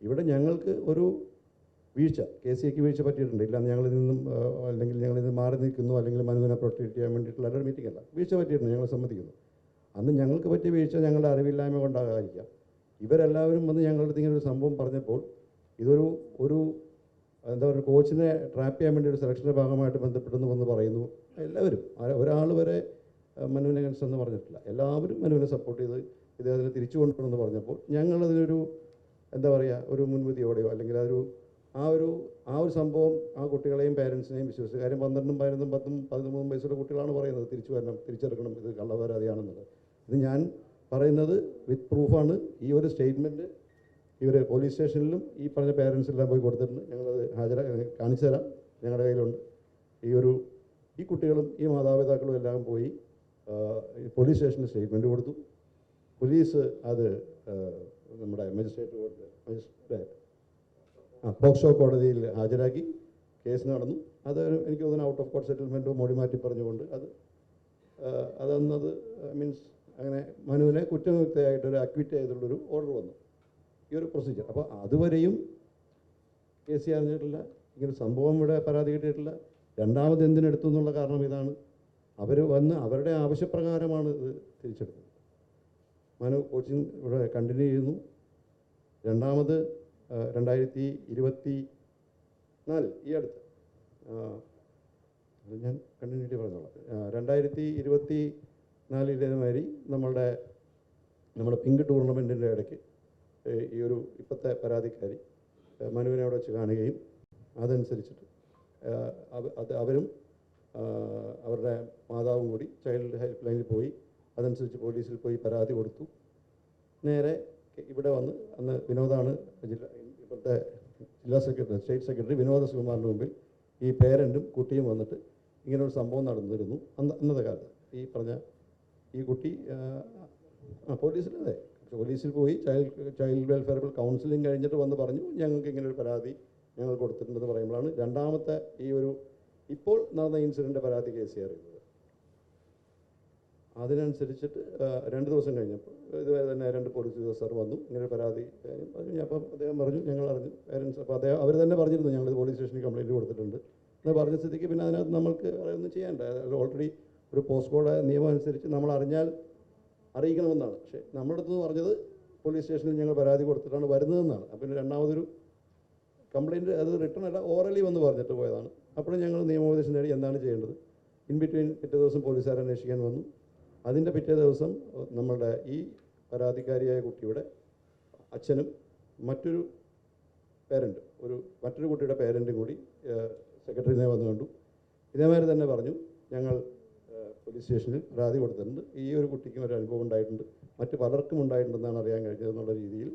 ഇവിടെ ഞങ്ങൾക്ക് ഒരു വീഴ്ച KCAക്ക് വീഴ്ച പറ്റിയിട്ടുണ്ട്. ഇല്ലാന്ന് ഞങ്ങളിൽ നിന്നും അല്ലെങ്കിൽ ഞങ്ങളിൽ നിന്ന് മാറി നിൽക്കുന്നു അല്ലെങ്കിൽ മനുവിനെ പ്രൊട്ടക്ട് ചെയ്യാൻ വേണ്ടിയിട്ടുള്ള ഒരു മീറ്റിംഗ് അല്ല, വീഴ്ച പറ്റിയിട്ടുണ്ട്, ഞങ്ങൾ സമ്മതിക്കുന്നു. അന്ന് ഞങ്ങൾക്ക് പറ്റിയ വീഴ്ച ഞങ്ങളുടെ അറിവില്ലായ്മ കൊണ്ടാകാതിരിക്കാം. ഇവരെല്ലാവരും വന്ന് ഞങ്ങളുടെ അടുത്ത് ഇങ്ങനെ ഒരു സംഭവം പറഞ്ഞപ്പോൾ ഒരു എന്താ പറയുക, കോച്ചിനെ ട്രാപ്പ് ചെയ്യാൻ വേണ്ടി ഒരു സെലക്ഷൻ്റെ ഭാഗമായിട്ട് ബന്ധപ്പെട്ടെന്ന് വന്ന് പറയുന്നു. എല്ലാവരും, ഒരാൾ വരെ മനുവിനെ അഗൻസ്റ്റ് എന്ന് പറഞ്ഞിട്ടില്ല. എല്ലാവരും മനുവിനെ സപ്പോർട്ട് ചെയ്ത് ഇദ്ദേഹത്തിന് തിരിച്ചു കൊണ്ടുവരണമെന്ന് പറഞ്ഞപ്പോൾ ഞങ്ങളതിനൊരു എന്താ പറയുക, ഒരു മുൻവിധിയോടെയോ അല്ലെങ്കിൽ ആ ഒരു സംഭവം ആ കുട്ടികളെയും പേരൻസിനെയും വിശ്വസിച്ചു. കാര്യം 12, 11, 10, 13 വയസ്സുള്ള കുട്ടികളാണ് പറയുന്നത് തിരിച്ചു വരണം, തിരിച്ചെടുക്കണം, ഇത് കള്ളപരാതിയാണെന്നുള്ളത്. ഇത് ഞാൻ പറയുന്നത് വിത്ത് പ്രൂഫാണ്. ഈ ഒരു സ്റ്റേറ്റ്മെൻറ്റ് ഇവർ പോലീസ് സ്റ്റേഷനിലും ഈ പറഞ്ഞ പേരൻസിലെല്ലാം പോയി കൊടുത്തിട്ടുണ്ട്. ഞങ്ങളത് കാണിച്ചു തരാം, ഞങ്ങളുടെ കയ്യിലുണ്ട്. ഈ കുട്ടികളും ഈ മാതാപിതാക്കളും എല്ലാം പോയി പോലീസ് സ്റ്റേഷനിൽ സ്റ്റേറ്റ്മെൻറ്റ് കൊടുത്തു. പോലീസ് അത് നമ്മുടെ പോക്സോ കോടതിയിൽ ഹാജരാക്കി, കേസ് നടന്നു. അത് എനിക്ക് തോന്നുന്നു ഔട്ട് ഓഫ് കോർട്ട് സെറ്റിൽമെൻറ്റോ മൊഴി മാറ്റി പറഞ്ഞുകൊണ്ട് അതന്നത് മീൻസ് അങ്ങനെ മനുവിനെ കുറ്റമുക്തയായിട്ടൊരു അക്വിറ്റ് ചെയ്തുള്ളൊരു ഓർഡർ വന്നു. ഈ ഒരു പ്രൊസീജിയർ. അപ്പോൾ അതുവരെയും കേസ് അറിഞ്ഞിട്ടില്ല, ഇങ്ങനെ സംഭവം ഇവിടെ പരാതി കിട്ടിയിട്ടില്ല. രണ്ടാമത് എന്തിനെടുത്തു എന്നുള്ള കാരണം ഇതാണ്. അവർ വന്ന് അവരുടെ ആവശ്യപ്രകാരമാണ് ഇത് തിരിച്ചെടുത്തത്. മനു കോച്ചിങ് ഇവിടെ കണ്ടിന്യൂ ചെയ്യുന്നു. രണ്ടാമത് 2024 ഈ അടുത്ത് ഞാൻ കണ്ടിന്യൂറ്റി പറഞ്ഞോളാം. 2024 നമ്മുടെ പിങ്ക് ടൂർണമെൻറ്റിൻ്റെ ഇടയ്ക്ക് ഈ ഒരു ഇപ്പോഴത്തെ പരാതിക്കാരി മനുവിനെ അവിടെ വെച്ച് കാണുകയും അതനുസരിച്ചിട്ട് അവരും അവരുടെ മാതാവും കൂടി ചൈൽഡ് ഹെൽപ്പ് ലൈനിൽ പോയി അതനുസരിച്ച് പോലീസിൽ പോയി പരാതി കൊടുത്തു. നേരെ ഇവിടെ വന്ന് അന്ന് വിനോദാണ് ഇപ്പോഴത്തെ ജില്ലാ സെക്രട്ടറി, സ്റ്റേറ്റ് സെക്രട്ടറി വിനോദ സുകുമാറിൻ്റെ മുമ്പിൽ ഈ പേരൻറ്റും കുട്ടിയും വന്നിട്ട് ഇങ്ങനൊരു സംഭവം നടന്നിരുന്നു. അന്നത്തെ കാലത്ത് ഈ പറഞ്ഞ ഈ കുട്ടി പോലീസിൽ പോയി ചൈൽഡ് വെൽഫെയർ കൗൺസിലിംഗ് കഴിഞ്ഞിട്ട് വന്ന് പറഞ്ഞു ഞങ്ങൾക്ക് ഇങ്ങനെ ഒരു പരാതി ഞങ്ങൾ കൊടുത്തിട്ടുണ്ടെന്ന് പറയുമ്പോഴാണ് രണ്ടാമത്തെ ഇപ്പോൾ നടന്ന ഇൻസിഡൻറ്റ് പരാതി കേസ് അറിയുന്നത്. അതിനനുസരിച്ചിട്ട് 2 ദിവസം കഴിഞ്ഞപ്പോൾ ഇതുവരെ തന്നെ 2 പോലീസ് ഉദ്യോഗസ്ഥർ വന്നു ഇങ്ങനെ പരാതി പറഞ്ഞു. അപ്പം അദ്ദേഹം പറഞ്ഞു ഞങ്ങൾ അറിഞ്ഞു പേരൻസ്. അപ്പോൾ അവർ തന്നെ പറഞ്ഞിരുന്നു ഞങ്ങൾ പോലീസ് സ്റ്റേഷനിൽ കംപ്ലയിൻറ്റ് കൊടുത്തിട്ടുണ്ട് എന്ന് പറഞ്ഞ സ്ഥിതിക്ക് പിന്നെ അതിനകത്ത് നമ്മൾക്ക് ഒന്നും ചെയ്യേണ്ട. ഓൾറെഡി ഒരു പോസ്റ്റ് കോഡ് നിയമം അനുസരിച്ച് നമ്മൾ അറിയിക്കണമെന്നാണ്. പക്ഷേ നമ്മുടെ അടുത്ത് പറഞ്ഞത് പോലീസ് സ്റ്റേഷനിൽ ഞങ്ങൾ പരാതി കൊടുത്തിട്ടാണ് വരുന്നതെന്നാണ്. അപ്പം രണ്ടാമതൊരു കംപ്ലയിൻറ്റ് അത് റിട്ടേൺ അല്ല ഓറലി വന്ന് പറഞ്ഞിട്ട് പോയതാണ്. അപ്പോഴും ഞങ്ങൾ നിയമോപദേശം നേടി എന്താണ് ചെയ്യേണ്ടത്. ഇൻ ബിറ്റ്വീൻ പിറ്റേ ദിവസം പോലീസുകാർ അന്വേഷിക്കാൻ വന്നു. അതിൻ്റെ പിറ്റേ ദിവസം നമ്മളുടെ ഈ പരാതിക്കാരിയായ കുട്ടിയുടെ അച്ഛനും മറ്റൊരു കുട്ടിയുടെ പേരൻറ്റും കൂടി സെക്രട്ടറിനെ വന്നു കണ്ടു. ഇതേമാതിരി തന്നെ പറഞ്ഞു ഞങ്ങൾ പോലീസ് സ്റ്റേഷനിൽ പരാതി കൊടുത്തിട്ടുണ്ട്, ഈ ഒരു കുട്ടിക്കും ഒരു അനുഭവം ഉണ്ടായിട്ടുണ്ട്, മറ്റ് പലർക്കും ഉണ്ടായിട്ടുണ്ടെന്നാണ് അറിയാൻ കഴിഞ്ഞതെന്നുള്ള രീതിയിൽ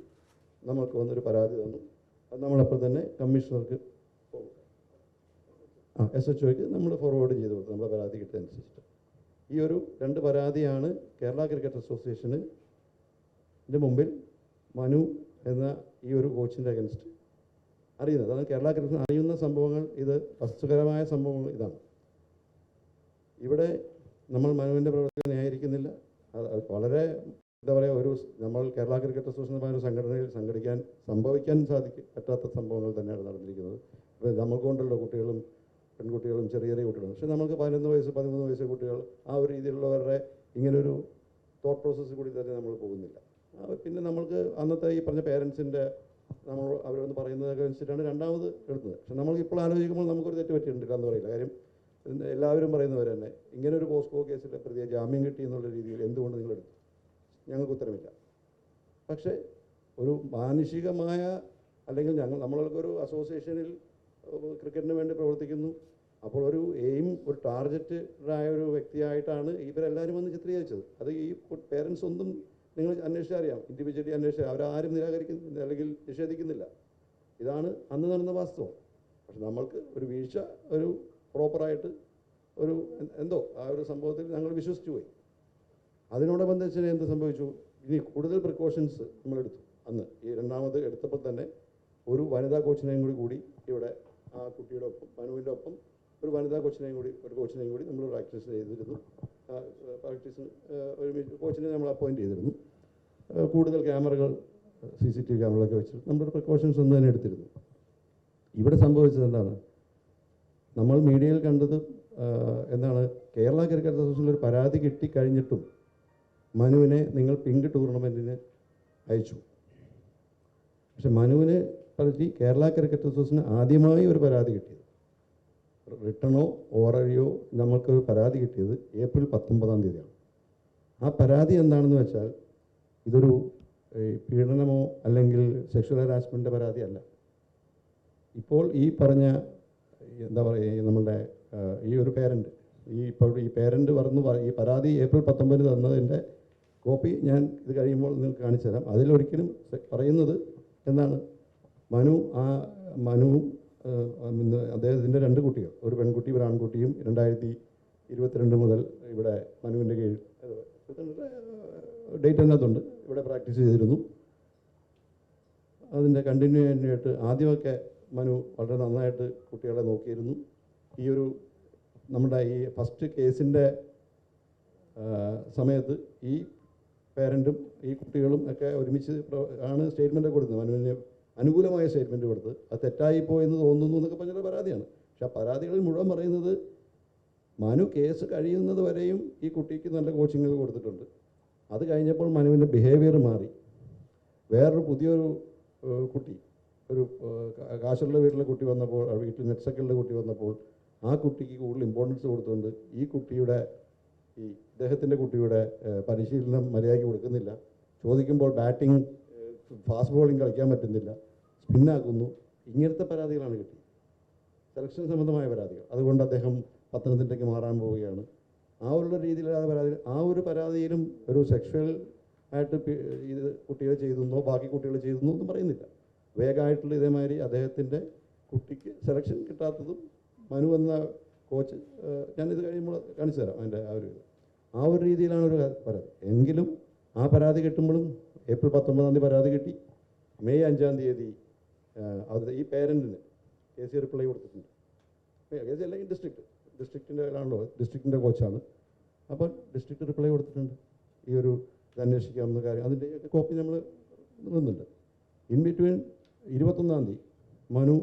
നമുക്ക് വന്നൊരു പരാതി തന്നു. അത് നമ്മളപ്പോൾ തന്നെ കമ്മീഷണർക്ക് SHOയ്ക്ക് നമ്മൾ ഫോർവേഡ് ചെയ്ത് കൊടുത്തു നമ്മുടെ പരാതി കിട്ടിയതനുസരിച്ചിട്ട്. ഈ ഒരു 2 പരാതിയാണ് കേരള ക്രിക്കറ്റ് അസോസിയേഷൻ്റെ മുമ്പിൽ മനു എന്ന ഈ ഒരു കോച്ചിൻ്റെ അഗൻസ്റ്റ് അറിയുന്നത്. അതാണ് കേരള ക്രിക്കറ്റ് അറിയുന്ന സംഭവങ്ങൾ. ഇത് വസ്തുതപരമായ സംഭവങ്ങൾ ഇതാണ്. ഇവിടെ നമ്മൾ മനുവിൻ്റെ പ്രവർത്തനം ന്യായീകരിക്കുന്നില്ല. വളരെ എന്താ പറയുക, നമ്മൾ കേരള ക്രിക്കറ്റ് അസോസിയേഷൻ ഒരു സംഘടനയിൽ സംഭവിക്കാൻ പറ്റാത്ത സംഭവങ്ങൾ തന്നെയാണ് നടന്നിരിക്കുന്നത്. ഇപ്പോൾ നമ്മൾക്കുണ്ടല്ലോ കുട്ടികളും പെൺകുട്ടികളും ചെറിയ കുട്ടികളും. പക്ഷേ നമുക്ക് 11 വയസ്സ് 13 വയസ്സ് കുട്ടികൾ ആ ഒരു രീതിയിലുള്ളവരുടെ ഇങ്ങനൊരു തോട്ട് പ്രോസസ്സ് കൂടി തന്നെ നമ്മൾ പോകുന്നില്ല. പിന്നെ നമ്മൾക്ക് അന്നത്തെ ഈ പറഞ്ഞ പേരൻസിൻ്റെ അവരൊന്ന് പറയുന്നതൊക്കെ അനുസരിച്ചിട്ടാണ് രണ്ടാമത് എടുത്തത്. പക്ഷെ നമ്മൾക്കിപ്പോൾ ആലോചിക്കുമ്പോൾ നമുക്കൊരു തെറ്റ് പറ്റിയിട്ടില്ല എന്ന് പറയില്ല. കാര്യം എല്ലാവരും പറയുന്നവർ തന്നെ ഇങ്ങനൊരു പോസ്കോ കേസിലെ പ്രതിയെ ജാമ്യം കിട്ടി എന്നുള്ള രീതിയിൽ എന്തുകൊണ്ട് നിങ്ങളെടുത്തു, ഞങ്ങൾക്ക് ഉത്തരമില്ല. പക്ഷേ ഒരു മാനുഷികമായ അല്ലെങ്കിൽ നമ്മളൊരു അസോസിയേഷനിൽ ക്രിക്കറ്റിന് വേണ്ടി പ്രവർത്തിക്കുന്നു. അപ്പോൾ ഒരു ഒരു ടാർഗറ്റഡായ ഒരു വ്യക്തിയായിട്ടാണ് ഇവരെല്ലാവരും വന്ന് ചിത്രീകരിച്ചത്. അത് ഈ പേരൻസ് ഒന്നും നിങ്ങൾ അന്വേഷിച്ചാൽ അറിയാം, ഇൻഡിവിജ്വലി അന്വേഷിച്ചാൽ അവരാരും നിരാകരിക്കുന്നില്ല അല്ലെങ്കിൽ നിഷേധിക്കുന്നില്ല. ഇതാണ് അന്ന് നടന്ന വാസ്തവം. പക്ഷെ നമ്മൾക്ക് ഒരു വീഴ്ച പ്രോപ്പറായിട്ട് എന്തോ ആ ഒരു സംഭവത്തിൽ ഞങ്ങൾ വിശ്വസിച്ചു പോയി. അതിനോടനുബന്ധിച്ച് എന്ത് സംഭവിച്ചു, ഇനി കൂടുതൽ പ്രിക്കോഷൻസ് നമ്മളെടുത്തു. അന്ന് ഈ രണ്ടാമത് എടുത്തപ്പോൾ തന്നെ ഒരു വനിതാ കോച്ചിനെയും കൂടി ഇവിടെ ആ കുട്ടിയുടെ ഒപ്പം മനുവിൻ്റെ ഒപ്പം ഒരു വനിതാ കോച്ചിനെയും കൂടി നമ്മൾ പ്രാക്ടീസ് ചെയ്തിരുന്നു. ഒരു കോച്ചിനെ നമ്മൾ അപ്പോയിൻറ്റ് ചെയ്തിരുന്നു. കൂടുതൽ ക്യാമറകൾ CCTV ക്യാമറകളൊക്കെ വെച്ച് നമ്മുടെ പ്രിക്കോഷൻസ് ഒന്നും തന്നെ എടുത്തിരുന്നു. ഇവിടെ സംഭവിച്ചത് എന്താണ്, നമ്മൾ മീഡിയയിൽ കണ്ടത് എന്താണ്, കേരള ക്രിക്കറ്റ് അസോസിയേഷനിൽ ഒരു പരാതി കിട്ടിക്കഴിഞ്ഞിട്ടും മനുവിനെ നിങ്ങൾ പിങ്ക് ടൂർണമെൻറ്റിന് അയച്ചു. പക്ഷെ മനുവിനെ പറ്റി കേരള ക്രിക്കറ്റ് അസോസിയേഷന് ആദ്യമായി ഒരു പരാതി കിട്ടിയത്, റിട്ടണോ ഓറലിയോ നമ്മൾക്കൊരു പരാതി കിട്ടിയത് ഏപ്രിൽ 19 ആ പരാതി എന്താണെന്ന് വെച്ചാൽ ഇതൊരു പീഡനമോ അല്ലെങ്കിൽ സെക്ഷൽ ഹരാസ്മെൻ്റ് പരാതിയല്ല. ഇപ്പോൾ ഈ പറഞ്ഞ എന്താ പറയുക, നമ്മളുടെ ഈ ഒരു പേരൻറ്റ് ഈ പേരൻറ്റ് ഈ പരാതി ഏപ്രിൽ 19 തന്നതിൻ്റെ കോപ്പി ഞാൻ ഇത് കഴിയുമ്പോൾ നിങ്ങൾക്ക് കാണിച്ചു തരാം. അതിലൊരിക്കലും പറയുന്നത് എന്താണ്, മനുവും അദ്ദേഹത്തിൻ്റെ 2 കുട്ടികൾ, ഒരു പെൺകുട്ടി ഒരു ആൺകുട്ടിയും 2022 മുതൽ ഇവിടെ മനുവിൻ്റെ കീഴിൽ ഡേറ്റ് അതിനകത്തുണ്ട്, ഇവിടെ പ്രാക്ടീസ് ചെയ്തിരുന്നു. അതിൻ്റെ കണ്ടിന്യൂയായിട്ട് ആദ്യമൊക്കെ മനു വളരെ നന്നായിട്ട് കുട്ടികളെ നോക്കിയിരുന്നു. ഈ ഒരു നമ്മുടെ ഈ ഫസ്റ്റ് കേസിൻ്റെ സമയത്ത് ഈ പേരൻറ്റും ഈ കുട്ടികളും ഒക്കെ ഒരുമിച്ച് ആണ് സ്റ്റേറ്റ്മെൻറ്റ് കൊടുത്തത്, മനുവിന് അനുകൂലമായ സ്റ്റേറ്റ്മെൻറ്റ് കൊടുത്ത്. അത് തെറ്റായിപ്പോയെന്ന് തോന്നുന്നു എന്നൊക്കെ പറഞ്ഞൊരു പരാതിയാണ്. പക്ഷേ ആ പരാതികളിൽ മുഴുവൻ പറയുന്നത് മനു കേസ് കഴിയുന്നത് വരെയും ഈ കുട്ടിക്ക് നല്ല കോച്ചിങ് കൊടുത്തിട്ടുണ്ട്. അത് കഴിഞ്ഞപ്പോൾ മനുവിൻ്റെ ബിഹേവിയർ മാറി. വേറൊരു പുതിയൊരു കുട്ടി, ഒരു കാശുള്ള വീട്ടിലെ കുട്ടി വന്നപ്പോൾ, വീട്ടിൽ നെറ്റ്സക്കിളുടെ കുട്ടി വന്നപ്പോൾ ആ കുട്ടിക്ക് കൂടുതൽ ഇമ്പോർട്ടൻസ് കൊടുത്തുകൊണ്ട് ഈ ഇദ്ദേഹത്തിൻ്റെ കുട്ടിയുടെ പരിശീലനം മര്യാദയ്ക്ക് കൊടുക്കുന്നില്ല, ചോദിക്കുമ്പോൾ ബാറ്റിംഗ് ഫാസ്റ്റ് ബോളിംഗ് കളിക്കാൻ പറ്റുന്നില്ല, സ്പിന്നാക്കുന്നു, ഇങ്ങനത്തെ പരാതികളാണ് കിട്ടിയത്, സെലക്ഷൻ സംബന്ധമായ പരാതികൾ. അതുകൊണ്ട് അദ്ദേഹം പത്തനംതിട്ടയ്ക്ക് മാറാൻ പോവുകയാണ്. ആ ഒരു രീതിയിലുള്ള ആ ഒരു പരാതിയിലും ഒരു സെക്ഷൽ ആയിട്ട് ഇത് കുട്ടികൾ ചെയ്തെന്നോ ബാക്കി കുട്ടികൾ ചെയ്തെന്നോ ഒന്നും പറയുന്നില്ല. വേഗമായിട്ടുള്ള ഇതേമാതിരി അദ്ദേഹത്തിൻ്റെ കുട്ടിക്ക് സെലക്ഷൻ കിട്ടാത്തതും മനു എന്ന കോച്ച്, ഞാനിത് കഴിയുമ്പോൾ കാണിച്ചു തരാം അതിൻ്റെ ആ ഒരു രീതിയിലാണ് ഒരു പരാതി. എങ്കിലും ആ പരാതി കിട്ടുമ്പോഴും ഏപ്രിൽ 19 പരാതി കിട്ടി. മെയ് 5 അത് ഈ പേരൻറ്റിന് കേസ് റിപ്ലൈ കൊടുത്തിട്ടുണ്ട്. കേസ് അല്ലെങ്കിൽ ഡിസ്ട്രിക്റ്റിൻ്റെ ആണല്ലോ, ഡിസ്ട്രിക്റ്റിൻ്റെ കോച്ചാണ്. അപ്പോൾ ഡിസ്ട്രിക്റ്റ് റിപ്ലൈ കൊടുത്തിട്ടുണ്ട്, ഈ ഒരു ഇത് അന്വേഷിക്കാവുന്ന കാര്യം. അതിൻ്റെ കോപ്പി നമ്മൾ നിന്നുണ്ട്. ഇൻ ബിറ്റ്വീൻ 21 മനു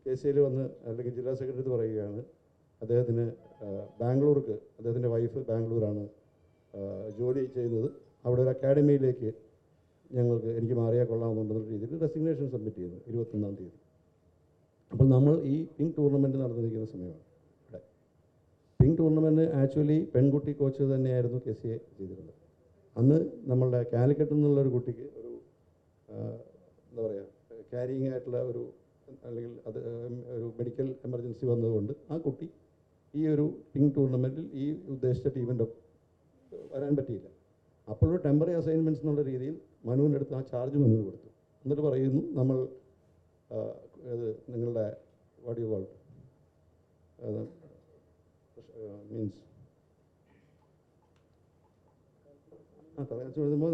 KCL വന്ന് അല്ലെങ്കിൽ ജില്ലാ സെക്രട്ടറി പറയുകയാണ് അദ്ദേഹത്തിന് ബാംഗ്ലൂർക്ക്, അദ്ദേഹത്തിൻ്റെ വൈഫ് ബാംഗ്ലൂരാണ് ജോലി ചെയ്യുന്നത്, അവിടെ ഒരു അക്കാഡമിയിലേക്ക് എനിക്ക് മാറിയാൽ കൊള്ളാമെന്നുള്ള രീതിയിൽ റെസിഗ്നേഷൻ സബ്മിറ്റ് ചെയ്തു 21 അപ്പോൾ നമ്മൾ ഈ പിങ്ക് ടൂർണമെൻറ്റ് നടന്നിരിക്കുന്ന സമയമാണ്. ഇവിടെ പിങ്ക് ടൂർണമെൻറ്റ് ആക്ച്വലി പെൺകുട്ടി കോച്ച് തന്നെയായിരുന്നു KCA ചെയ്തിരുന്നത്. അന്ന് നമ്മളുടെ കാലിക്കറ്റ് നിന്നുള്ളൊരു കുട്ടിക്ക് ഒരു എന്താ പറയുക, ക്യാരിയിങ് ആയിട്ടുള്ള അല്ലെങ്കിൽ ഒരു മെഡിക്കൽ എമർജൻസി വന്നതുകൊണ്ട് ആ കുട്ടി ഈ ഒരു പിങ്ക് ടൂർണമെൻറ്റിൽ ഈ ഉദ്ദേശിച്ച ടീമിൻ്റെ വരാൻ പറ്റിയില്ല. അപ്പോൾ ഒരു ടെമ്പററി അസൈൻമെൻറ്റ്സ് എന്നുള്ള രീതിയിൽ മനുവിൻ്റെ അടുത്ത് ആ ചാർജ് മനുവിന് കൊടുത്തു. എന്നിട്ട് പറയുന്നു, നമ്മൾ നിങ്ങളുടെ വാട്ട് യു കോൾ മീൻസ് തലയാഴ്ച എഴുതുമ്പോൾ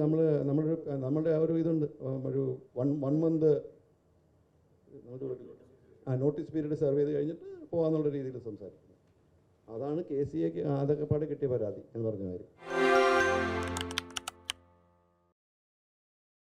നമ്മളുടെ ആ ഒരു ഇതുണ്ട്, ഒരു one month notice period serve ചെയ്ത് കഴിഞ്ഞിട്ട് പോകാമെന്നുള്ള രീതിയിൽ സംസാരിക്കുന്നത്. അതാണ് KCAക്ക് ആദ്യപ്പാട് കിട്ടിയ പരാതി എന്ന് പറഞ്ഞ കാര്യം.